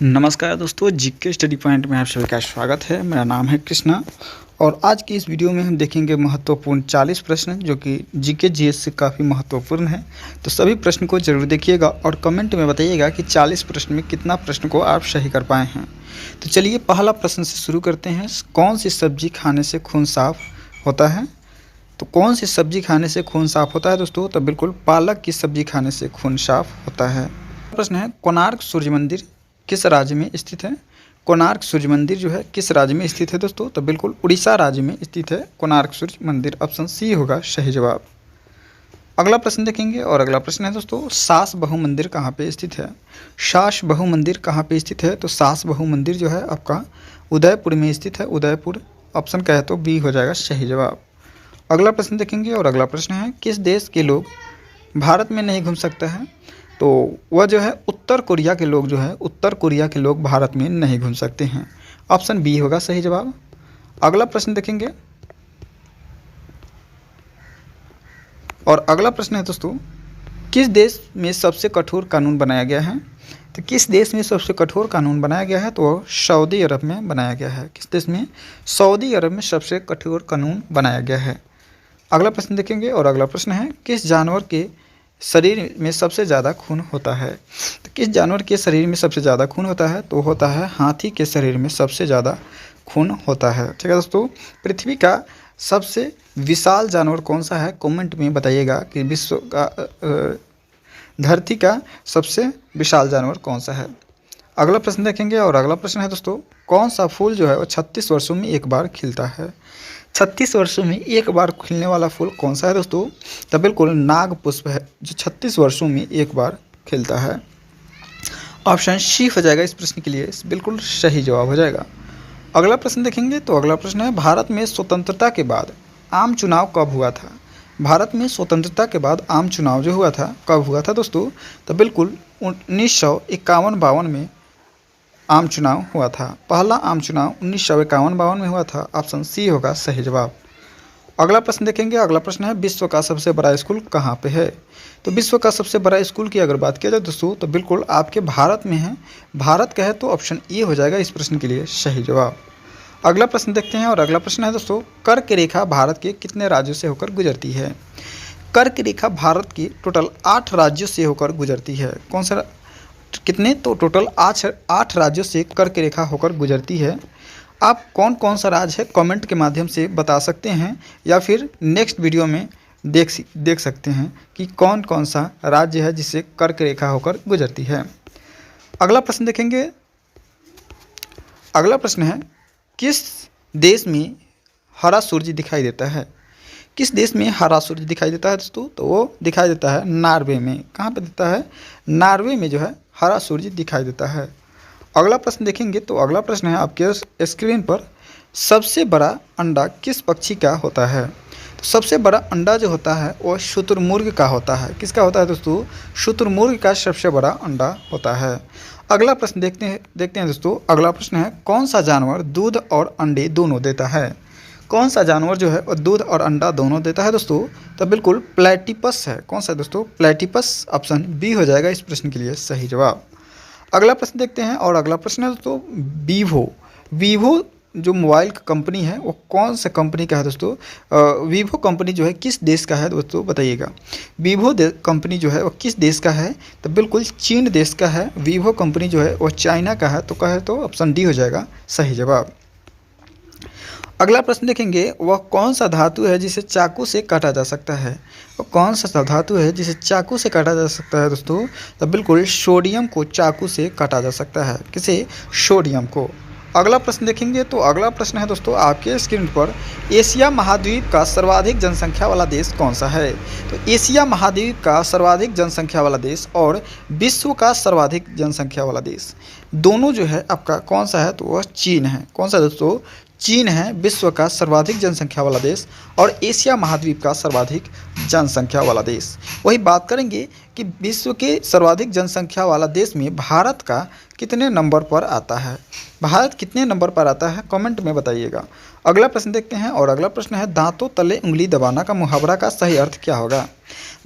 नमस्कार दोस्तों, GK study point में आप सभी का स्वागत है। मेरा नाम है कृष्णा और आज की इस वीडियो में हम देखेंगे महत्वपूर्ण 40 प्रश्न जो कि जीके जीएस से काफ़ी महत्वपूर्ण है। तो सभी प्रश्न को जरूर देखिएगा और कमेंट में बताइएगा कि 40 प्रश्न में कितना प्रश्न को आप सही कर पाए हैं। तो चलिए पहला प्रश्न से शुरू करते हैं। कौन सी सब्जी खाने से खून साफ होता है? तो कौन सी सब्जी खाने से खून साफ होता है दोस्तों? तो बिल्कुल पालक की सब्जी खाने से खून साफ होता है। प्रश्न है, कोणार्क सूर्य मंदिर किस राज्य में स्थित है? कोणार्क सूर्य मंदिर जो है किस राज्य में स्थित है दोस्तों? तो बिल्कुल उड़ीसा राज्य में स्थित है कोणार्क सूर्य मंदिर। ऑप्शन सी होगा सही जवाब। अगला प्रश्न देखेंगे और अगला प्रश्न है दोस्तों, सास बहु मंदिर कहाँ पे स्थित है? सास बहु मंदिर कहाँ पे स्थित है? तो सास बहु मंदिर जो है आपका उदयपुर में स्थित है, उदयपुर। ऑप्शन क्या है तो बी हो जाएगा सही जवाब। अगला प्रश्न देखेंगे और अगला प्रश्न है, किस देश के लोग भारत में नहीं घूम सकते हैं? तो वह जो है उत्तर कोरिया के लोग जो है उत्तर कोरिया के लोग भारत में नहीं घूम सकते हैं। ऑप्शन बी होगा सही जवाब। अगला प्रश्न देखेंगे और अगला प्रश्न है दोस्तों, किस देश में सबसे कठोर कानून बनाया गया है? तो किस देश में सबसे कठोर कानून बनाया गया है? तो सऊदी अरब में बनाया गया है। किस देश में? सऊदी अरब में सबसे कठोर कानून बनाया गया है। अगला प्रश्न देखेंगे और अगला प्रश्न है, किस जानवर के शरीर में सबसे ज़्यादा खून होता है? तो किस जानवर के शरीर में सबसे ज़्यादा खून होता है? तो होता है हाथी के शरीर में सबसे ज़्यादा खून होता है। ठीक है दोस्तों, पृथ्वी का सबसे विशाल जानवर कौन सा है? कमेंट में बताइएगा कि विश्व का धरती का सबसे विशाल जानवर कौन सा है। अगला प्रश्न देखेंगे और अगला प्रश्न है दोस्तों, कौन सा फूल जो है वो 36 वर्षों में एक बार खिलता है? 36 वर्षों में एक बार खिलने वाला फूल कौन सा है दोस्तों? तो बिल्कुल नाग पुष्प है जो 36 वर्षों में एक बार खिलता है। ऑप्शन सी हो जाएगा इस प्रश्न के लिए बिल्कुल सही जवाब हो जाएगा। अगला प्रश्न देखेंगे तो अगला प्रश्न है, भारत में स्वतंत्रता के बाद आम चुनाव कब हुआ था? भारत में स्वतंत्रता के बाद आम चुनाव जो हुआ था कब हुआ था दोस्तों? तो बिल्कुल 1951-52 में आम चुनाव हुआ था। पहला आम चुनाव 1951-52 में हुआ था। ऑप्शन सी होगा सही जवाब। अगला प्रश्न देखेंगे। अगला प्रश्न है, विश्व का सबसे बड़ा स्कूल कहाँ पे है? तो विश्व का सबसे बड़ा स्कूल की अगर बात किया जाए दोस्तों तो बिल्कुल आपके भारत में है। भारत का है तो ऑप्शन ए हो जाएगा इस प्रश्न के लिए सही जवाब। अगला प्रश्न देखते हैं और अगला प्रश्न है दोस्तों, कर्क रेखा भारत के कितने राज्यों से होकर गुजरती है? कर्क रेखा भारत की टोटल 8 राज्यों से होकर गुजरती है। कौन सा कितने? तो टोटल 8 राज्यों से कर्क रेखा होकर गुजरती है। आप कौन कौन सा राज्य है कमेंट के माध्यम से बता सकते हैं या फिर नेक्स्ट वीडियो में देख सकते हैं कि कौन कौन सा राज्य है जिससे कर्क रेखा होकर गुजरती है। अगला प्रश्न देखेंगे। अगला प्रश्न है, किस देश में हरा सूर्य दिखाई देता है? किस देश में हरा सूर्य दिखाई देता है दोस्तों? तो वो दिखाई देता है नॉर्वे में। कहाँ पे देता है? नॉर्वे में जो है हरा सूर्य दिखाई देता है। अगला प्रश्न देखेंगे तो अगला प्रश्न है आपके स्क्रीन पर, सबसे बड़ा अंडा किस पक्षी का होता है? तो सबसे बड़ा अंडा जो होता है वो शुतुरमुर्ग का होता है। किसका होता है दोस्तों? शुतुरमुर्ग का सबसे बड़ा अंडा होता है। अगला प्रश्न देखते हैं दोस्तों। अगला प्रश्न है, कौन सा जानवर दूध और अंडे दोनों देता है? कौन सा जानवर जो है वो दूध और अंडा दोनों देता है दोस्तों? तो बिल्कुल प्लेटिपस है। कौन सा दोस्तों? प्लेटिपस। ऑप्शन बी हो जाएगा इस प्रश्न के लिए सही जवाब। अगला प्रश्न देखते हैं और अगला प्रश्न है दोस्तों, वीवो जो मोबाइल का कंपनी है वो कौन सा कंपनी का है दोस्तों? वीवो कंपनी जो है किस देश का है दोस्तों बताइएगा। वीवो कंपनी जो है वो किस देश का है? तो बिल्कुल चीन देश का है। वीवो कंपनी जो है वो चाइना का है। तो कहे तो ऑप्शन डी हो जाएगा सही जवाब। अगला प्रश्न देखेंगे, वह कौन सा धातु है जिसे चाकू से काटा जा सकता है? वह कौन सा धातु है जिसे चाकू से काटा जा सकता है दोस्तों? तो बिल्कुल सोडियम को चाकू से काटा जा सकता है। किसे? सोडियम को। अगला प्रश्न देखेंगे तो अगला प्रश्न है दोस्तों आपके स्क्रीन पर, एशिया महाद्वीप का सर्वाधिक जनसंख्या वाला देश कौन सा है? तो एशिया महाद्वीप का सर्वाधिक जनसंख्या वाला देश और विश्व का सर्वाधिक जनसंख्या वाला देश दोनों जो है आपका कौन सा है? तो वह चीन है। कौन सा दोस्तों? चीन है विश्व का सर्वाधिक जनसंख्या वाला देश और एशिया महाद्वीप का सर्वाधिक जनसंख्या वाला देश। वही बात करेंगे कि विश्व के सर्वाधिक जनसंख्या वाला देश में भारत का कितने नंबर पर आता है? भारत कितने नंबर पर आता है कमेंट में बताइएगा। अगला प्रश्न देखते हैं और अगला प्रश्न है, दांतों तले उंगली दबाना का मुहावरा का सही अर्थ क्या होगा?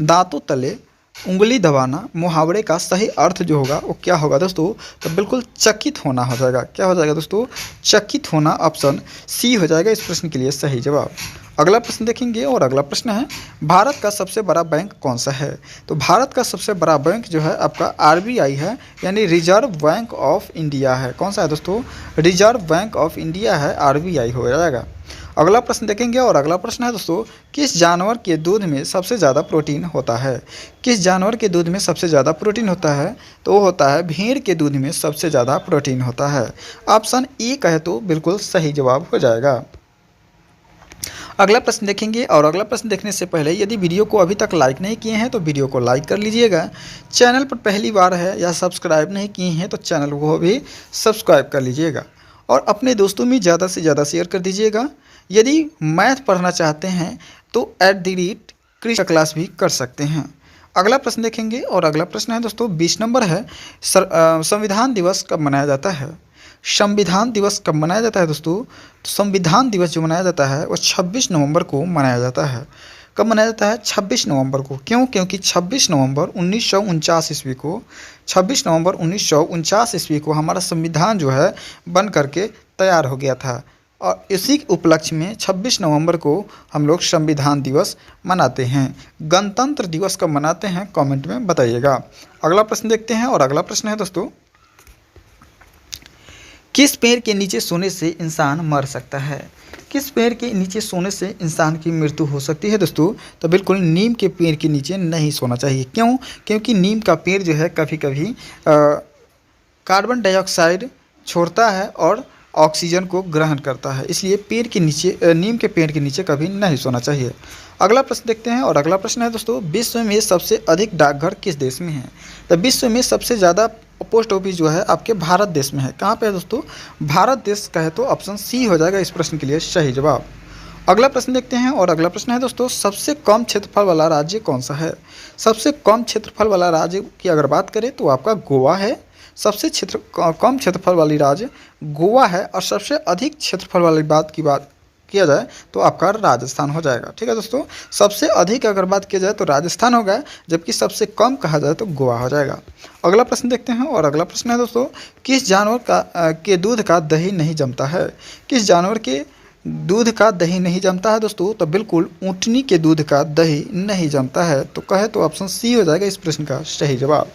दांतों तले उंगली दबाना मुहावरे का सही अर्थ जो होगा वो क्या होगा दोस्तों? तो बिल्कुल चकित होना हो जाएगा। क्या हो जाएगा दोस्तों? चकित होना। ऑप्शन सी हो जाएगा इस प्रश्न के लिए सही जवाब। अगला प्रश्न देखेंगे और अगला प्रश्न है, भारत का सबसे बड़ा बैंक कौन सा है? तो भारत का सबसे बड़ा बैंक जो है आपका आरबीआई है, यानी रिजर्व बैंक ऑफ इंडिया है। कौन सा है दोस्तों? रिजर्व बैंक ऑफ इंडिया है, आरबीआई हो जाएगा। अगला प्रश्न देखेंगे और अगला प्रश्न है दोस्तों, किस जानवर के दूध में सबसे ज़्यादा प्रोटीन होता है? किस जानवर के दूध में सबसे ज़्यादा प्रोटीन होता है? तो वो होता है भेड़ के दूध में सबसे ज़्यादा प्रोटीन होता है। ऑप्शन ए कहे तो बिल्कुल सही जवाब हो जाएगा। अगला प्रश्न देखेंगे और अगला प्रश्न देखने से पहले यदि वीडियो को अभी तक लाइक नहीं किए हैं तो वीडियो को लाइक कर लीजिएगा। चैनल पर पहली बार है या सब्सक्राइब नहीं किए हैं तो चैनल को भी सब्सक्राइब कर लीजिएगा और अपने दोस्तों में ज़्यादा से ज़्यादा शेयर कर दीजिएगा। यदि मैथ पढ़ना चाहते हैं तो @कृष्ण क्लास भी कर सकते हैं। अगला प्रश्न देखेंगे और अगला प्रश्न है दोस्तों 20 नंबर है, संविधान दिवस कब मनाया जाता है? संविधान दिवस कब मनाया जाता है दोस्तों? तो संविधान दिवस जो मनाया जाता है वो 26 नवंबर को मनाया जाता है। कब मनाया जाता है? 26 नवंबर को। क्यों? क्योंकि 26 नवंबर 1949 ईस्वी को 26 नवंबर 1949 ईस्वी को हमारा संविधान जो है बन करके तैयार हो गया था और इसी उपलक्ष्य में 26 नवंबर को हम लोग संविधान दिवस मनाते हैं। गणतंत्र दिवस कब मनाते हैं कमेंट में बताइएगा। अगला प्रश्न देखते हैं और अगला प्रश्न है दोस्तों, किस पेड़ के नीचे सोने से इंसान मर सकता है? किस पेड़ के नीचे सोने से इंसान की मृत्यु हो सकती है दोस्तों? तो बिल्कुल नीम के पेड़ के नीचे नहीं सोना चाहिए। क्यों? क्योंकि नीम का पेड़ जो है कभी कभी कार्बन डाइऑक्साइड छोड़ता है और ऑक्सीजन को ग्रहण करता है, इसलिए पेड़ के नीचे नीम के पेड़ के नीचे कभी नहीं सोना चाहिए। अगला प्रश्न देखते हैं और अगला प्रश्न है दोस्तों, विश्व में सबसे अधिक डाकघर किस देश में है? तो विश्व में सबसे ज़्यादा पोस्ट ऑफिस जो है आपके भारत देश में है। कहाँ पे है दोस्तों? भारत देश का है, तो ऑप्शन सी हो जाएगा इस प्रश्न के लिए सही जवाब। अगला प्रश्न देखते हैं और अगला प्रश्न है दोस्तों, सबसे कम क्षेत्रफल वाला राज्य कौन सा है? सबसे कम क्षेत्रफल वाला राज्य की अगर बात करें तो आपका गोवा है। सबसे कम क्षेत्रफल वाली राज्य गोवा है और सबसे अधिक क्षेत्रफल वाली बात किया जाए तो आपका राजस्थान हो जाएगा। ठीक है दोस्तों, सबसे अधिक अगर बात किया जाए तो राजस्थान होगा, जबकि सबसे कम कहा जाए तो गोवा हो जाएगा। अगला प्रश्न देखते हैं और अगला प्रश्न है दोस्तों, किस जानवर के दूध का दही नहीं जमता है? किस जानवर के दूध का दही नहीं जमता है दोस्तों? तो बिल्कुल ऊँटनी के दूध का दही नहीं जमता है, तो कहे तो ऑप्शन सी हो जाएगा इस प्रश्न का सही जवाब।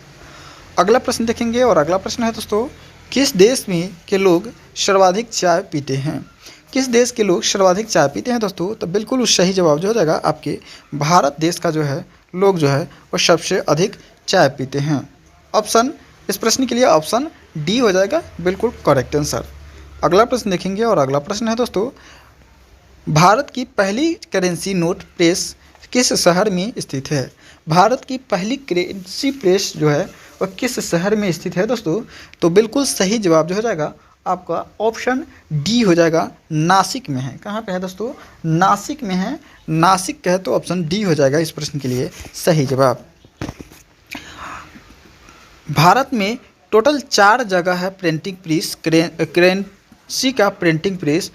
अगला प्रश्न देखेंगे और अगला प्रश्न है दोस्तों, किस देश में के लोग सर्वाधिक चाय पीते हैं? किस देश के लोग सर्वाधिक चाय पीते हैं दोस्तों? तो बिल्कुल उस सही जवाब जो हो जाएगा आपके भारत देश का जो है लोग जो है वो सबसे अधिक चाय पीते हैं। ऑप्शन इस प्रश्न के लिए ऑप्शन डी हो जाएगा बिल्कुल करेक्ट आंसर। अगला प्रश्न देखेंगे और अगला प्रश्न है दोस्तों, भारत की पहली करेंसी नोट प्रेस किस शहर में स्थित है? भारत की पहली करेंसी प्रेस जो है वह किस शहर में स्थित है दोस्तों? तो बिल्कुल सही जवाब जो हो जाएगा आपका ऑप्शन डी हो जाएगा, नासिक में है। कहाँ पे है दोस्तों? नासिक में है। नासिक कहे तो ऑप्शन डी हो जाएगा इस प्रश्न के लिए सही जवाब। भारत में टोटल 4 जगह है प्रिंटिंग प्रेस, करेंसी का प्रिंटिंग प्रेस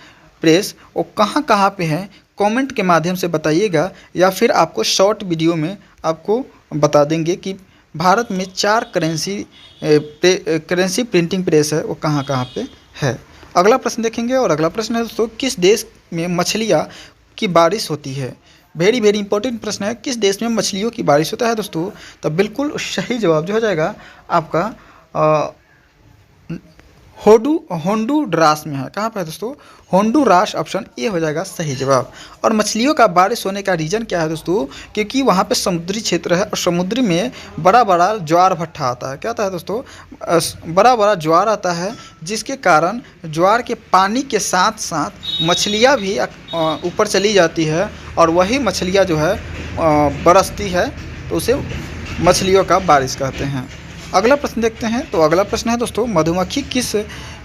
वो कहाँ कहाँ पे है कमेंट के माध्यम से बताइएगा, या फिर आपको शॉर्ट वीडियो में आपको बता देंगे कि भारत में 4 करेंसी प्रिंटिंग प्रेस है वो कहाँ कहाँ पे है। अगला प्रश्न देखेंगे और अगला प्रश्न है दोस्तों, किस देश में मछलियाँ की बारिश होती है? वेरी वेरी इंपॉर्टेंट प्रश्न है, किस देश में मछलियों की बारिश होता है दोस्तों? तो बिल्कुल सही जवाब जो हो जाएगा आपका होंडुरास में है। कहाँ पे है दोस्तों? होंडुरास, ऑप्शन ए हो जाएगा सही जवाब। और मछलियों का बारिश होने का रीज़न क्या है दोस्तों? क्योंकि वहाँ पे समुद्री क्षेत्र है और समुद्र में बड़ा बड़ा ज्वार भट्टा आता है। क्या आता है दोस्तों? बड़ा बड़ा ज्वार आता है, जिसके कारण ज्वार के पानी के साथ साथ मछलियाँ भी ऊपर चली जाती है और वही मछलियाँ जो है बरसती है, तो उसे मछलियों का बारिश कहते हैं। अगला प्रश्न देखते हैं तो अगला प्रश्न है दोस्तों, मधुमक्खी किस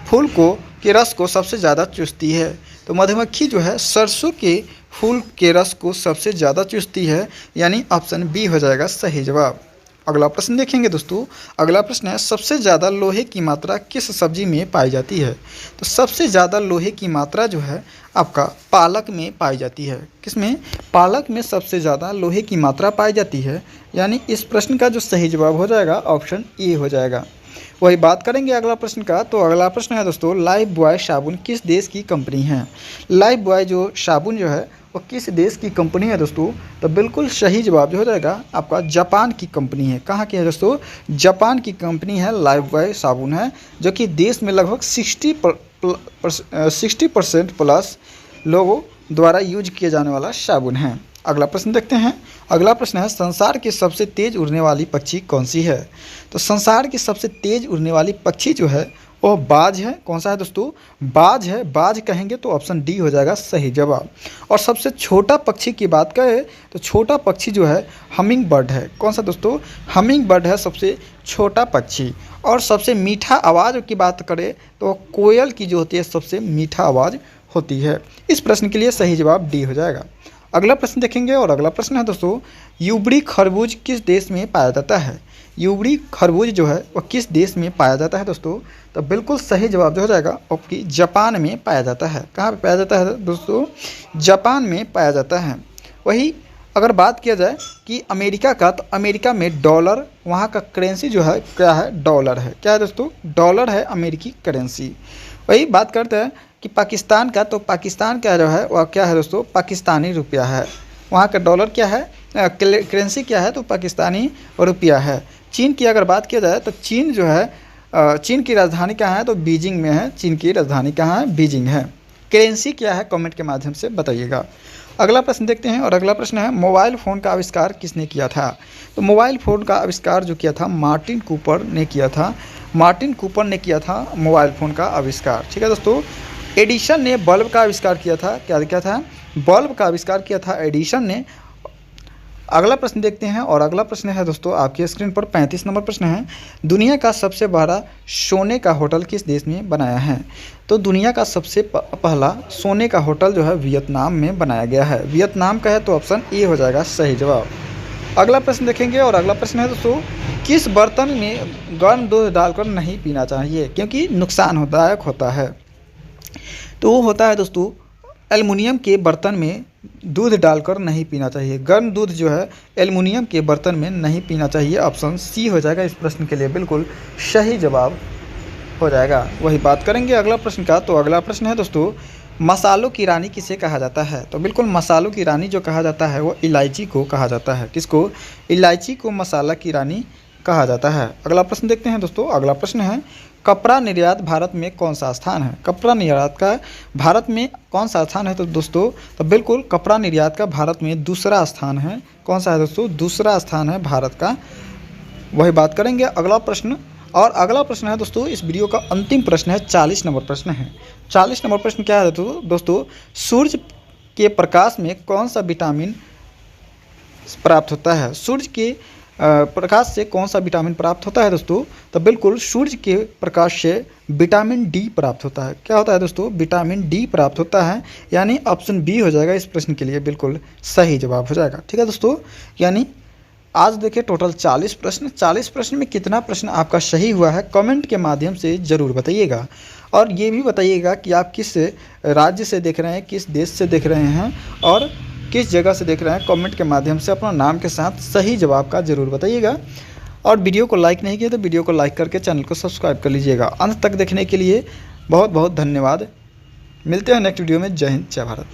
फूल के रस को सबसे ज़्यादा चूसती है? तो मधुमक्खी जो है सरसों के फूल के रस को सबसे ज़्यादा चूसती है, यानी ऑप्शन बी हो जाएगा सही जवाब। अगला प्रश्न देखेंगे दोस्तों। अगला प्रश्न है सबसे ज़्यादा लोहे की मात्रा किस सब्जी में पाई जाती है? तो सबसे ज़्यादा लोहे की मात्रा जो है आपका पालक में पाई जाती है। किसमें? पालक में सबसे ज़्यादा लोहे की मात्रा पाई जाती है। यानी इस प्रश्न का जो सही जवाब हो जाएगा ऑप्शन ए हो जाएगा। वही बात करेंगे अगला प्रश्न का। तो अगला प्रश्न है दोस्तों, लाइफ बॉय साबुन किस देश की कंपनी है? लाइफ बॉय जो साबुन जो है वो किस देश की कंपनी है दोस्तों? तो बिल्कुल सही जवाब जो हो जाएगा आपका जापान की कंपनी है। कहाँ की है दोस्तों? जापान की कंपनी है लाइफ बॉय साबुन है, जो कि देश में लगभग 60% प्लस लोगों द्वारा यूज किए जाने वाला साबुन है। अगला प्रश्न देखते हैं। अगला प्रश्न है संसार की सबसे तेज उड़ने वाली पक्षी कौन सी है? तो संसार की सबसे तेज उड़ने वाली पक्षी जो है वो बाज है। कौन सा है दोस्तों? बाज है। बाज कहेंगे तो ऑप्शन डी हो जाएगा सही जवाब। और सबसे छोटा पक्षी की बात करें तो छोटा पक्षी जो है हमिंग बर्ड है। कौन सा दोस्तों? हमिंग बर्ड है सबसे छोटा पक्षी। और सबसे मीठा आवाज़ की बात करें तो कोयल की जो होती है सबसे मीठा आवाज़ होती है। इस प्रश्न के लिए सही जवाब डी हो जाएगा। अगला प्रश्न देखेंगे और अगला प्रश्न है दोस्तों, यूबड़ी खरबूज किस देश में पाया जाता है? यूबड़ी खरबूज जो है वह किस देश में पाया जाता है दोस्तों? तो बिल्कुल सही जवाब जो हो जाएगा आपकी जापान में पाया जाता है। कहाँ पे पाया जाता है दोस्तों? जापान में पाया जाता है। वही अगर बात किया जाए कि अमेरिका का, तो अमेरिका में डॉलर, वहाँ का करेंसी जो है क्या है? डॉलर है। क्या है दोस्तों? डॉलर है अमेरिकी करेंसी। वही बात करते हैं कि पाकिस्तान का, तो पाकिस्तान का जो है वह क्या है दोस्तों? पाकिस्तानी रुपया है। वहाँ का डॉलर क्या है? करेंसी क्या है? तो पाकिस्तानी रुपया है। चीन की अगर बात किया जाए तो चीन जो है चीन की राजधानी कहाँ है? तो बीजिंग में है। चीन की राजधानी कहाँ है? बीजिंग है। करेंसी क्या है? कमेंट के माध्यम से बताइएगा। अगला प्रश्न देखते हैं और अगला प्रश्न है मोबाइल फ़ोन का आविष्कार किसने किया था? तो मोबाइल फ़ोन का आविष्कार जो किया था मार्टिन कूपर ने किया था। मार्टिन कूपर ने किया था मोबाइल फ़ोन का आविष्कार। ठीक है दोस्तों। एडिसन ने बल्ब का आविष्कार किया था। क्या किया था? बल्ब का आविष्कार किया था एडिसन ने। अगला प्रश्न देखते हैं और अगला प्रश्न है दोस्तों आपकी स्क्रीन पर 35 नंबर प्रश्न है, दुनिया का सबसे बड़ा सोने का होटल किस देश में बनाया है? तो दुनिया का सबसे पहला सोने का होटल जो है वियतनाम में बनाया गया है। वियतनाम का है तो ऑप्शन ए हो जाएगा सही जवाब। अगला प्रश्न देखेंगे और अगला प्रश्न है दोस्तों, किस बर्तन में गर्म दूध डालकर नहीं पीना चाहिए क्योंकि नुकसानदायक होता है? तो वो होता है दोस्तों एल्युमिनियम के बर्तन में दूध डालकर नहीं पीना चाहिए। गर्म दूध जो है एल्युमिनियम के बर्तन में नहीं पीना चाहिए। ऑप्शन सी हो जाएगा इस प्रश्न के लिए बिल्कुल सही जवाब हो जाएगा। वही बात करेंगे अगला प्रश्न का। तो अगला प्रश्न है दोस्तों, मसालों की रानी किसे कहा जाता है? तो बिल्कुल मसालों की रानी जो कहा जाता है वो इलायची को कहा जाता है। किसको? इलायची को मसाला की रानी कहा जाता है। अगला प्रश्न देखते हैं दोस्तों। अगला प्रश्न है कपड़ा निर्यात भारत में कौन सा स्थान है? कपड़ा निर्यात का भारत में कौन सा स्थान है? तो दोस्तों तो बिल्कुल कपड़ा निर्यात का भारत में दूसरा स्थान है। कौन सा है दोस्तों? दूसरा स्थान है भारत का। वही बात करेंगे अगला प्रश्न। और अगला प्रश्न है दोस्तों इस वीडियो का अंतिम प्रश्न है, 40 नंबर प्रश्न है। 40 नंबर प्रश्न क्या है दोस्तों, सूर्य के प्रकाश में कौन सा विटामिन प्राप्त होता है? सूर्य के प्रकाश से कौन सा विटामिन प्राप्त होता है दोस्तों? तो बिल्कुल सूर्य के प्रकाश से विटामिन डी प्राप्त होता है। क्या होता है दोस्तों? विटामिन डी प्राप्त होता है। यानी ऑप्शन बी हो जाएगा इस प्रश्न के लिए बिल्कुल सही जवाब हो जाएगा। ठीक है दोस्तों। यानी आज देखिए टोटल 40 प्रश्न। 40 प्रश्न में कितना प्रश्न आपका सही हुआ है कमेंट के माध्यम से ज़रूर बताइएगा। और ये भी बताइएगा कि आप किस राज्य से देख रहे हैं, किस देश से देख रहे हैं और किस जगह से देख रहे हैं। कमेंट के माध्यम से अपना नाम के साथ सही जवाब का ज़रूर बताइएगा। और वीडियो को लाइक नहीं किया तो वीडियो को लाइक करके चैनल को सब्सक्राइब कर लीजिएगा। अंत तक देखने के लिए बहुत बहुत धन्यवाद। मिलते हैं नेक्स्ट वीडियो में। जय हिंद, जय भारत।